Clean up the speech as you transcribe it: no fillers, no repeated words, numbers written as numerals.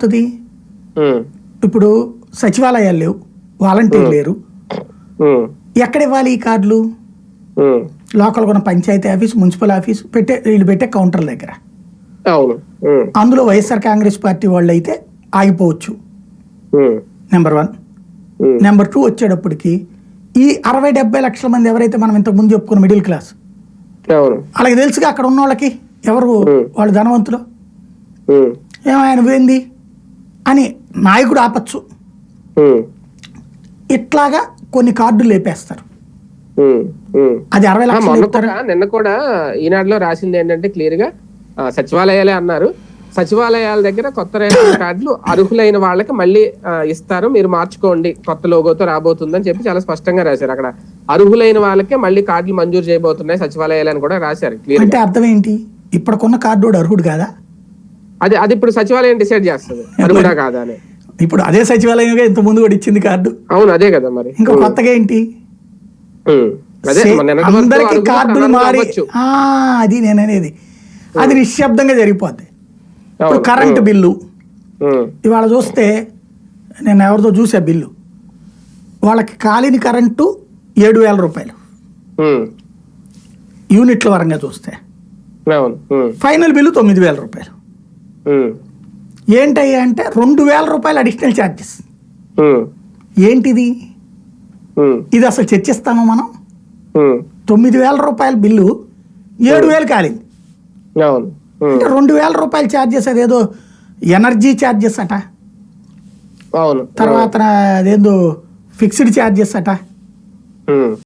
వస్తుంది. ఇప్పుడు సచివాలయాలు లేవు, వాలంటీర్ లేరు, ఎక్కడ ఇవ్వాలి ఈ కార్డులు? లోకల్ ఉన్న పంచాయతీ ఆఫీస్, మున్సిపల్ ఆఫీస్ వీళ్ళు పెట్టే కౌంటర్ల దగ్గర. అందులో వైఎస్ఆర్ కాంగ్రెస్ పార్టీ వాళ్ళు అయితే ఆగిపోవచ్చు, నెంబర్ 1. నెంబర్ 2 వచ్చేటప్పటికి ఈ 60-70 లక్షల మంది ఎవరైతే మనం ఇంతకు ముందు చెప్పుకున్న మిడిల్ క్లాస్, అలాగే తెలుసుగా అక్కడ ఉన్న వాళ్ళకి ఎవరు వాళ్ళు ధనవంతులు, ఏమైనా పోయింది అని నాయకుడు ఆపచ్చు. ఇట్లాగా కొన్ని కార్డులు లేపేస్తారు. అది 60 లక్షలు. నిన్న కూడా ఈనాడులో రాసింది ఏంటంటే క్లియర్ గా సచివాలయాలే అన్నారు, సచివాలయాల దగ్గర కొత్త రేషన్ కార్డులు అర్హులైన వాళ్ళకి మళ్ళీ ఇస్తారు, మీరు మార్చుకోండి, కొత్త లోగోతో రాబోతుందని చెప్పి చాలా స్పష్టంగా రాశారు. అక్కడ అర్హులైన వాళ్ళకే మళ్ళీ కార్డులు మంజూరు చేయబోతున్నాయి సచివాలయాలు అని కూడా రాశారు. క్లియర్ అంటే అర్థం ఏంటి? ఇప్పటికున్న కార్డు అర్హుడు కాదా? అది ఇప్పుడు సచివాలయం డిసైడ్ చేస్తుంది అర్హుడా కాదా అని. ఇప్పుడు అదే సచివాలయంగా ఇంత ముందు కూడా ఇచ్చింది కార్డు. అవును, అదే కదా మరి. ఇంకా కొత్తగా ఏంటి? అందరికి కార్డులు మారి అది నేను అనేది అది నిశ్శబ్దంగా జరిగిపోద్ది. ఇప్పుడు కరెంటు బిల్లు ఇవాళ చూస్తే, నేను ఎవరితో చూసా బిల్లు, వాళ్ళకి కాలిన కరెంటు 7,000 రూపాయలు యూనిట్ల వరంగా చూస్తే, ఫైనల్ బిల్లు 9,000 రూపాయలు. ఏంటయ్యా అంటే 2,000 రూపాయలు అడిషనల్ ఛార్జెస్. ఏంటిది? ఇది అసలు చర్చిస్తాము మనం? 9,000 రూపాయల బిల్లు 7,000 కాలింది అంటే 2,000 రూపాయల ఛార్జెస్. అదేదో ఎనర్జీ ఛార్జెస్ అట, తర్వాత అదేదో ఫిక్స్డ్ ఛార్జెస్ అట.